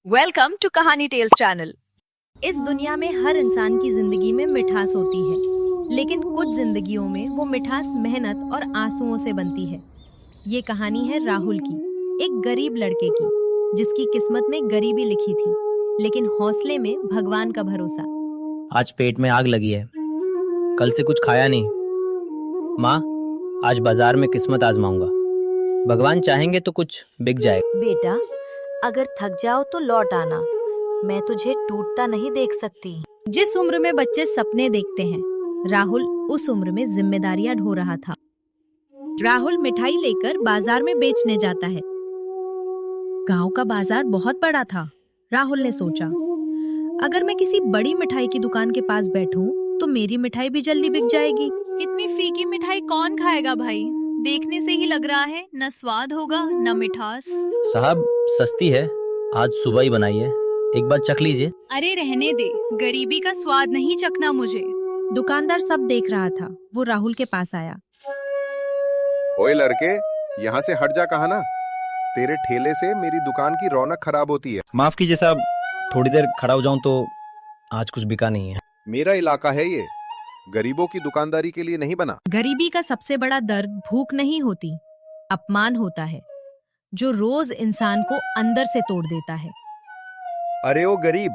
Welcome to कहानी tales channel. इस दुनिया में हर इंसान की जिंदगी में मिठास होती है, लेकिन कुछ जिंदगियों में वो मिठास मेहनत और आंसुओं से बनती है। ये कहानी है राहुल की, एक गरीब लड़के की, जिसकी किस्मत में गरीबी लिखी थी, लेकिन हौसले में भगवान का भरोसा। आज पेट में आग लगी है, कल से कुछ खाया नहीं। माँ, आज बाजार में किस्मत आजमाऊंगा, भगवान चाहेंगे तो कुछ बिक जाएगा। बेटा, अगर थक जाओ तो लौट आना, मैं तुझे टूटता नहीं देख सकती। जिस उम्र में बच्चे सपने देखते हैं, राहुल उस उम्र में जिम्मेदारियां ढो रहा था। राहुल मिठाई लेकर बाजार में बेचने जाता है। गांव का बाजार बहुत बड़ा था। राहुल ने सोचा, अगर मैं किसी बड़ी मिठाई की दुकान के पास बैठूं, तो मेरी मिठाई भी जल्दी बिक जाएगी। इतनी फीकी मिठाई कौन खाएगा भाई? देखने से ही लग रहा है न स्वाद होगा न मिठास। साहब, सस्ती है, आज सुबह ही बनाई है, एक बार चख लीजिए। अरे रहने दे, गरीबी का स्वाद नहीं चखना मुझे। दुकानदार सब देख रहा था। वो राहुल के पास आया। ओए लड़के, यहाँ से हट जा, कहा ना, तेरे ठेले से मेरी दुकान की रौनक खराब होती है। माफ कीजिए साहब, थोड़ी देर खड़ा हो जाऊं तो आज कुछ बिका नहीं है। मेरा इलाका है ये, गरीबों की दुकानदारी के लिए नहीं बना। गरीबी का सबसे बड़ा दर्द भूख नहीं होती, अपमान होता है, जो रोज इंसान को अंदर से तोड़ देता है। अरे ओ गरीब,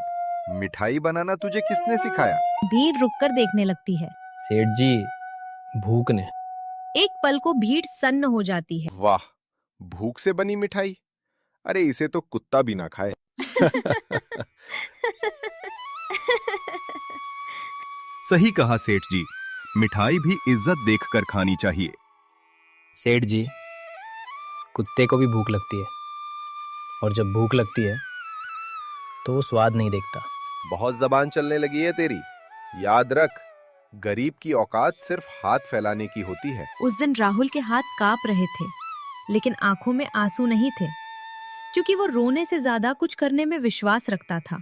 मिठाई बनाना तुझे किसने सिखाया? भीड़ रुककर देखने लगती है। सेठ जी, भूख ने। एक पल को भीड़ सन्न हो जाती है। वाह, भूख से बनी मिठाई, अरे इसे तो कुत्ता भी ना खाए। सही कहा सेठ जी, मिठाई भी इज्जत देखकर खानी चाहिए। सेठ जी, कुत्ते को भी भूख लगती है, और जब भूख लगती है तो वो स्वाद नहीं देखता। बहुत जबान चलने लगी है तेरी, याद रख, गरीब की औकात सिर्फ हाथ फैलाने की होती है। उस दिन राहुल के हाथ कांप रहे थे, लेकिन आंखों में आंसू नहीं थे, क्योंकि वो रोने से ज्यादा कुछ करने में विश्वास रखता था।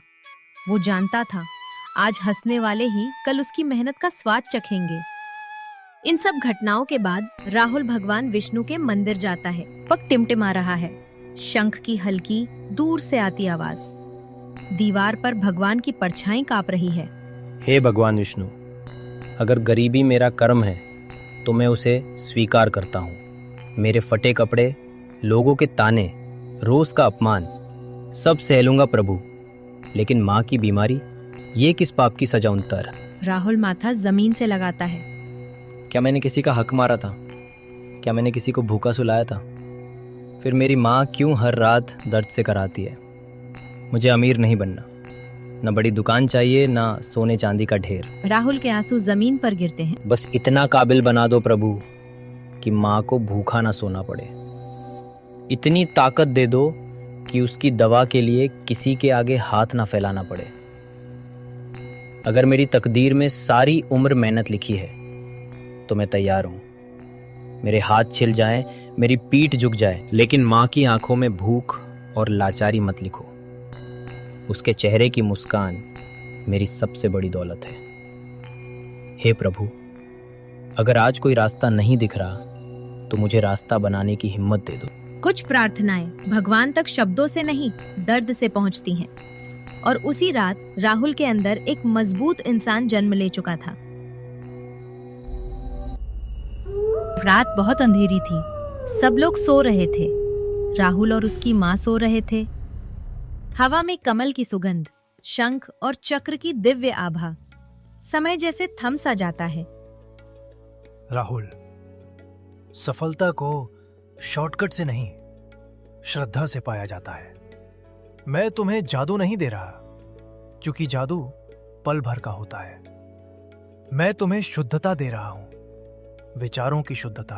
वो जानता था, आज हंसने वाले ही कल उसकी मेहनत का स्वाद चखेंगे। इन सब घटनाओं के बाद राहुल भगवान विष्णु के मंदिर जाता है। पग टिमटिमा रहा है, शंख की हल्की दूर से आती आवाज। दीवार पर भगवान की परछाई कांप रही है। हे भगवान विष्णु, अगर गरीबी मेरा कर्म है तो मैं उसे स्वीकार करता हूँ। मेरे फटे कपड़े, लोगों के ताने, रोज का अपमान, सब सह लूंगा प्रभु, लेकिन माँ की बीमारी, ये किस पाप की सजा उन पर? राहुल माथा जमीन से लगाता है। क्या मैंने किसी का हक मारा था? क्या मैंने किसी को भूखा सुलाया था? फिर मेरी माँ क्यों हर रात दर्द से कराती है? मुझे अमीर नहीं बनना, न बड़ी दुकान चाहिए, न सोने चांदी का ढेर। राहुल के आंसू जमीन पर गिरते हैं। बस इतना काबिल बना दो प्रभु कि माँ को भूखा ना सोना पड़े। इतनी ताकत दे दो कि उसकी दवा के लिए किसी के आगे हाथ ना फैलाना पड़े। अगर मेरी तकदीर में सारी उम्र मेहनत लिखी है तो मैं तैयार हूँ। मेरे हाथ छिल जाएं, मेरी पीठ झुक जाए, लेकिन माँ की आंखों में भूख और लाचारी मत लिखो। उसके चेहरे की मुस्कान मेरी सबसे बड़ी दौलत है। हे प्रभु, अगर आज कोई रास्ता नहीं दिख रहा तो मुझे रास्ता बनाने की हिम्मत दे दो। कुछ प्रार्थनाएं भगवान तक शब्दों से नहीं, दर्द से पहुंचती हैं। और उसी रात राहुल के अंदर एक मजबूत इंसान जन्म ले चुका था। रात बहुत अंधेरी थी, सब लोग सो रहे थे। राहुल और उसकी माँ सो रहे थे। हवा में कमल की सुगंध, शंख और चक्र की दिव्य आभा। समय जैसे थम सा जाता है। राहुल, सफलता को शॉर्टकट से नहीं, श्रद्धा से पाया जाता है। मैं तुम्हें जादू नहीं दे रहा, क्योंकि जादू पल भर का होता है। मैं तुम्हें शुद्धता दे रहा हूं, विचारों की शुद्धता,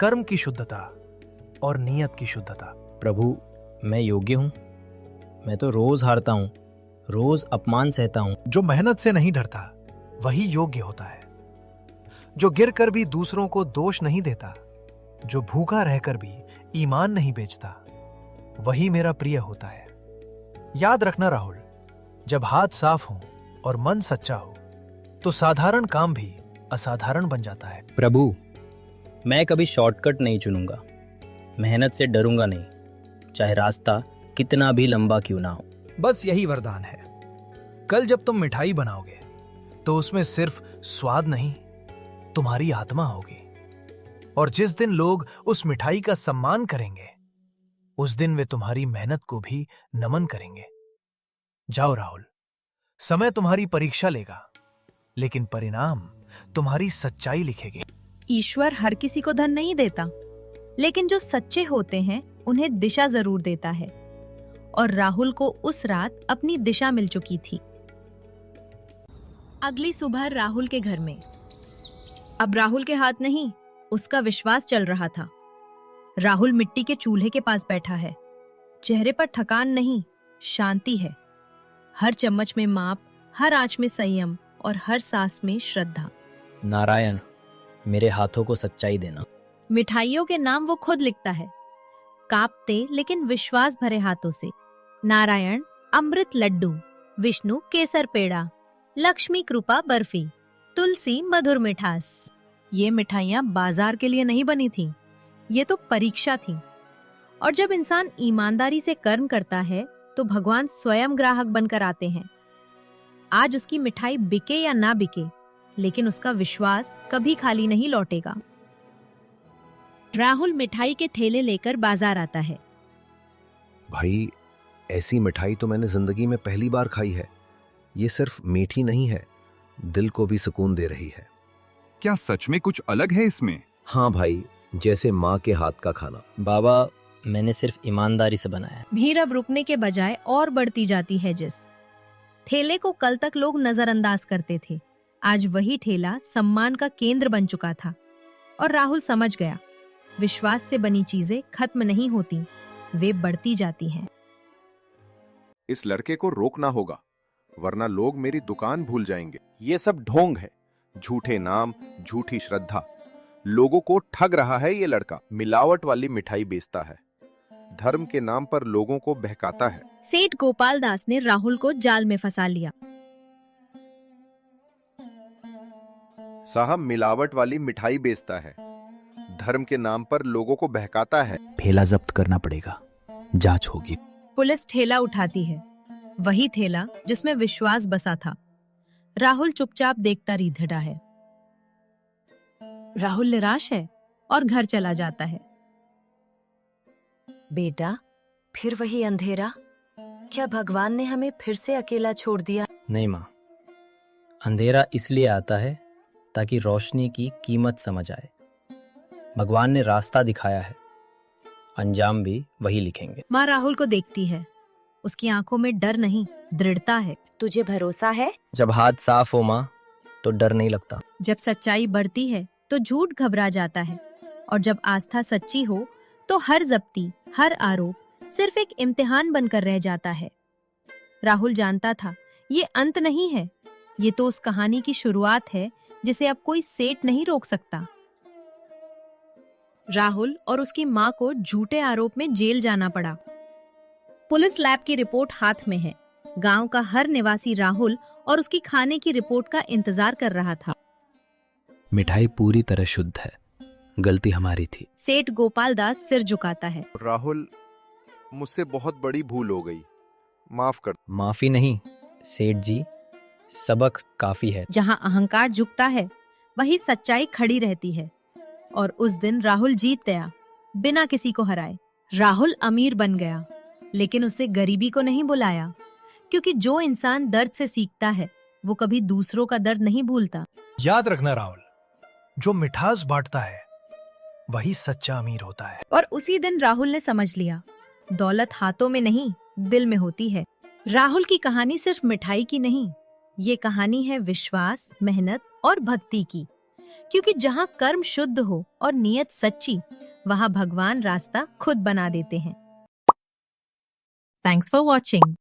कर्म की शुद्धता और नियत की शुद्धता। प्रभु, मैं योग्य हूँ? मैं तो रोज हारता हूँ, रोज अपमान सहता हूँ। जो मेहनत से नहीं डरता वही योग्य होता है। जो गिर कर भी दूसरों को दोष नहीं देता, जो भूखा रहकर भी ईमान नहीं बेचता, वही मेरा प्रिय होता है। याद रखना राहुल, जब हाथ साफ हो और मन सच्चा हो तो साधारण काम भी असाधारण बन जाता है। प्रभु, मैं कभी शॉर्टकट नहीं चुनूंगा, मेहनत से डरूंगा नहीं, चाहे रास्ता कितना भी लंबा क्यों ना हो। बस यही वरदान है। कल जब तुम मिठाई बनाओगे तो उसमें सिर्फ स्वाद नहीं, तुम्हारी आत्मा होगी। और जिस दिन लोग उस मिठाई का सम्मान करेंगे, उस दिन वे तुम्हारी मेहनत को भी नमन करेंगे। जाओ राहुल, समय तुम्हारी परीक्षा लेगा, लेकिन परिणाम तुम्हारी सच्चाई लिखेगी। ईश्वर हर किसी को धन नहीं देता, लेकिन जो सच्चे होते हैं उन्हें दिशा जरूर देता है। और राहुल को उस रात अपनी दिशा मिल चुकी थी। अगली सुबह राहुल के घर में अब राहुल के हाथ नहीं, उसका विश्वास चल रहा था। राहुल मिट्टी के चूल्हे के पास बैठा है। चेहरे पर थकान नहीं, शांति है। हर चम्मच में माप, हर आंच में संयम और हर सांस में श्रद्धा। नारायण, मेरे हाथों को सच्चाई देना। मिठाइयों के नाम वो खुद लिखता है, कांपते लेकिन विश्वास भरे हाथों से। नारायण अमृत लड्डू, विष्णु केसर पेड़ा, लक्ष्मी कृपा बर्फी, तुलसी मधुर मिठास। ये मिठाइयां बाजार के लिए नहीं बनी थीं, ये तो परीक्षा थी। और जब इंसान ईमानदारी से कर्म करता है तो भगवान स्वयं ग्राहक बनकर आते हैं। आज उसकी मिठाई बिके या ना बिके, लेकिन उसका विश्वास कभी खाली नहीं लौटेगा। राहुल मिठाई के थैले लेकर बाजार आता है। भाई, ऐसी मिठाई तो मैंने जिंदगी में पहली बार खाई है। ये सिर्फ मीठी नहीं है, दिल को भी सुकून दे रही है। क्या सच में कुछ अलग है इसमें? हाँ भाई, जैसे माँ के हाथ का खाना। बाबा, मैंने सिर्फ ईमानदारी से बनाया है। भीड़ अब रुकने के बजाय और बढ़ती जाती है। जिस ठेले को कल तक लोग नजरअंदाज करते थे, आज वही ठेला सम्मान का केंद्र बन चुका था। और राहुल समझ गया, विश्वास से बनी चीजें खत्म नहीं होती, वे बढ़ती जाती हैं। इस लड़के को रोकना होगा, वरना लोग मेरी दुकान भूल जाएंगे। ये सब ढोंग है, झूठे नाम, झूठी श्रद्धा। लोगों को ठग रहा है ये लड़का। मिलावट वाली मिठाई बेचता है, धर्म के नाम पर लोगों को बहकाता है। सेठ गोपाल दास ने राहुल को जाल में फंसा लिया। साहब, मिलावट वाली मिठाई बेचता है, धर्म के नाम पर लोगों को बहकाता है। ठेला जब्त करना पड़ेगा, जांच होगी। पुलिस ठेला उठाती है, वही ठेला जिसमें विश्वास बसा था। राहुल चुपचाप देखता रीधड़ा है। राहुल निराश है और घर चला जाता है। बेटा, फिर वही अंधेरा? क्या भगवान ने हमें फिर से अकेला छोड़ दिया? नहीं माँ, अंधेरा इसलिए आता है ताकि रोशनी की कीमत समझ आए। भगवान ने रास्ता दिखाया है, अंजाम भी वही लिखेंगे। माँ राहुल को देखती है, उसकी आंखों में डर नहीं, दृढ़ता है। तुझे भरोसा है? जब हाथ साफ हो माँ, तो डर नहीं लगता। जब सच्चाई बढ़ती है तो झूठ घबरा जाता है, और जब आस्था सच्ची हो तो हर जब्ती, हर आरोप सिर्फ एक इम्तिहान बनकर रह जाता है। राहुल जानता था, ये अंत नहीं है, ये तो उस कहानी की शुरुआत है जिसे अब कोई सेठ नहीं रोक सकता। राहुल और उसकी माँ को झूठे आरोप में जेल जाना पड़ा। पुलिस लैब की रिपोर्ट हाथ में है। गांव का हर निवासी राहुल और उसकी खाने की रिपोर्ट का इंतजार कर रहा था। मिठाई पूरी तरह शुद्ध है, गलती हमारी थी। सेठ गोपाल दास सिर झुकाता है। राहुल, मुझसे बहुत बड़ी भूल हो गई, माफ कर। माफी नहीं सेठ जी, सबक काफी है। जहां अहंकार झुकता है, वही सच्चाई खड़ी रहती है। और उस दिन राहुल जीत गया, बिना किसी को हराए। राहुल अमीर बन गया, लेकिन उसने गरीबी को नहीं बुलाया, क्योंकि जो इंसान दर्द से सीखता है, वो कभी दूसरों का दर्द नहीं भूलता। याद रखना राहुल, जो मिठास बांटता है वही सच्चा अमीर होता है। और उसी दिन राहुल ने समझ लिया, दौलत हाथों में नहीं, दिल में होती है। राहुल की कहानी सिर्फ मिठाई की नहीं, ये कहानी है विश्वास, मेहनत और भक्ति की। क्योंकि जहाँ कर्म शुद्ध हो और नियत सच्ची, वहाँ भगवान रास्ता खुद बना देते हैं। Thanks for watching.